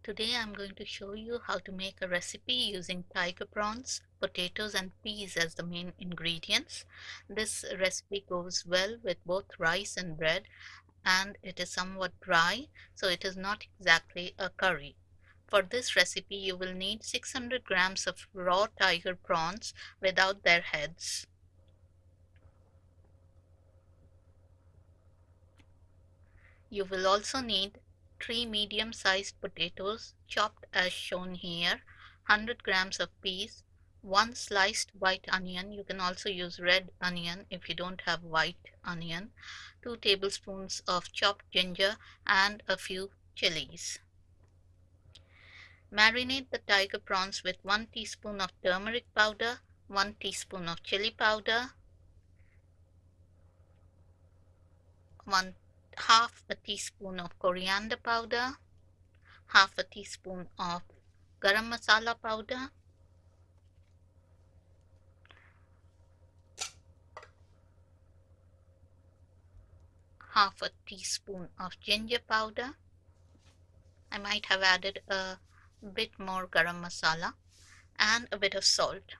Today I'm going to show you how to make a recipe using tiger prawns, potatoes and peas as the main ingredients. This recipe goes well with both rice and bread, and it is somewhat dry, so it is not exactly a curry. For this recipe you will need 600 grams of raw tiger prawns without their heads. You will also need 3 medium-sized potatoes chopped as shown here, 100 grams of peas, 1 sliced white onion, you can also use red onion if you don't have white onion, 2 tablespoons of chopped ginger, and a few chilies. Marinate the tiger prawns with 1 teaspoon of turmeric powder, 1 teaspoon of chili powder, half a teaspoon of coriander powder, half a teaspoon of garam masala powder, half a teaspoon of ginger powder. I might have added a bit more garam masala, and a bit of salt.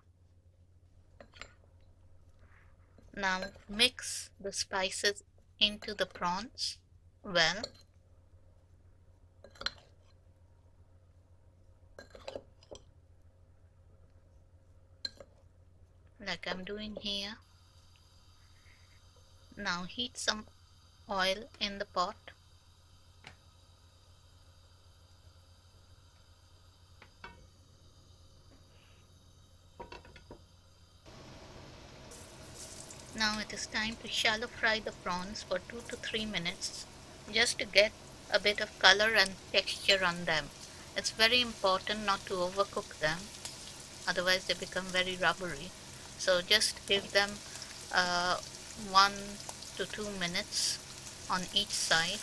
Now mix the spices into the prawns well. Like I'm doing here. Now heat some oil in the pot. Now it is time to shallow fry the prawns for 2 to 3 minutes just to get a bit of color and texture on them. It's very important not to overcook them, otherwise they become very rubbery. So just give them 1 to 2 minutes on each side.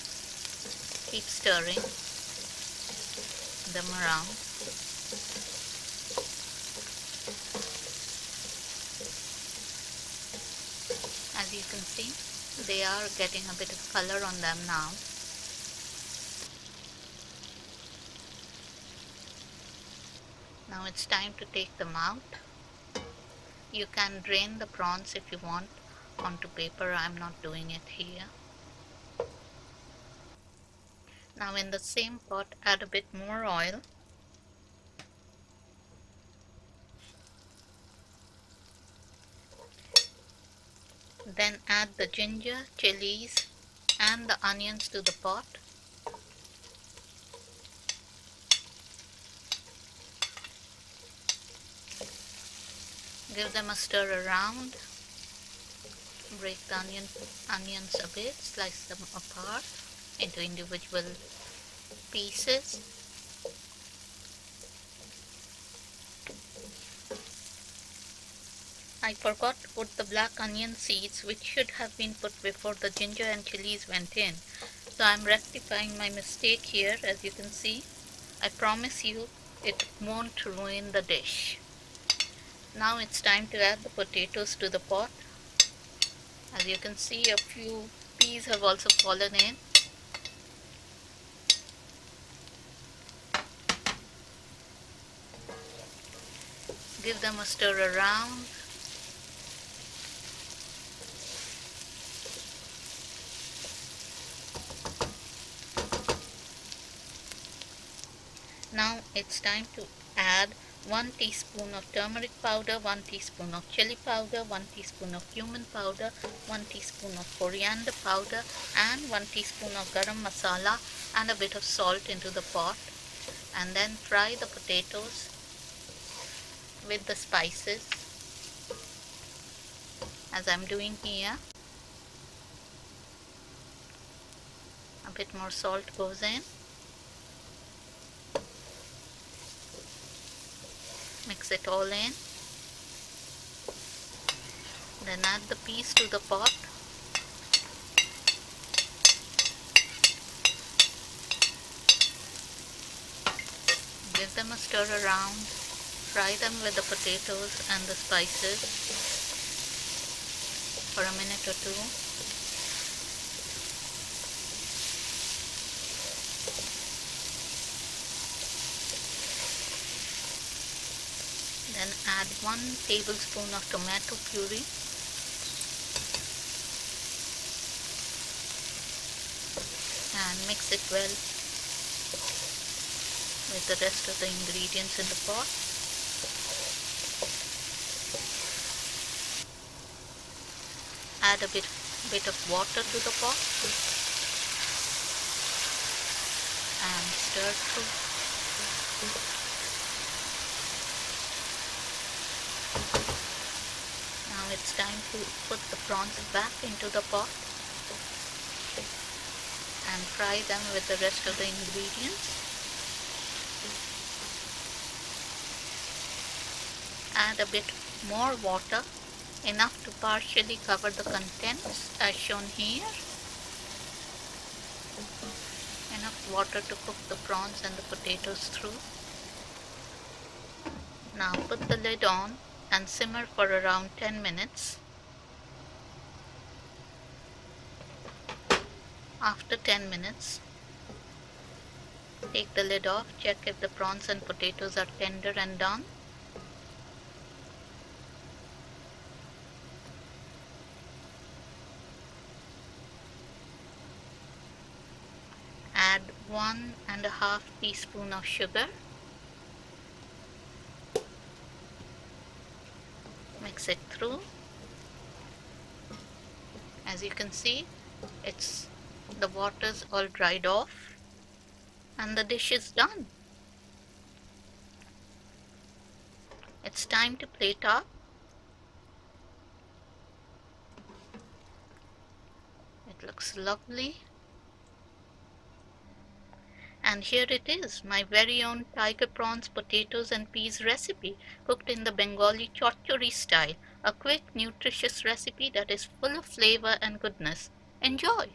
Keep stirring them around. As you can see, they are getting a bit of color on them now. Now it's time to take them out. You can drain the prawns if you want onto paper. I'm not doing it here. Now in the same pot, add a bit more oil. Then add the ginger, chilies and the onions to the pot. Give them a stir around. Break the onions a bit, slice them apart into individual pieces. I forgot to put the black onion seeds, which should have been put before the ginger and chilies went in. So I'm rectifying my mistake here. As you can see, I promise you it won't ruin the dish. Now it's time to add the potatoes to the pot. As you can see, a few peas have also fallen in. Give them a stir around. Now it's time to add 1 teaspoon of turmeric powder, 1 teaspoon of chili powder, 1 teaspoon of cumin powder, 1 teaspoon of coriander powder and 1 teaspoon of garam masala and a bit of salt into the pot, and then fry the potatoes with the spices as I'm doing here. A bit more salt goes in. Mix it all in. Then add the peas to the pot. Give them a stir around. Fry them with the potatoes and the spices for a minute or two. Then add 1 tablespoon of tomato puree. And mix it well with the rest of the ingredients in the pot. Add a bit of water to the pot and stir through. Now it's time to put the prawns back into the pot and fry them with the rest of the ingredients. Add a bit more water, enough to partially cover the contents as shown here. Enough water to cook the prawns and the potatoes through. Now put the lid on and simmer for around 10 minutes. After 10 minutes, take the lid off, check if the prawns and potatoes are tender and done. Add 1½ teaspoon of sugar. Mix it through. As you can see, the water's all dried off and the dish is done. It's time to plate up. It looks lovely. And here it is, my very own tiger prawns, potatoes and peas recipe, cooked in the Bengali Chor-Chori style. A quick, nutritious recipe that is full of flavor and goodness. Enjoy!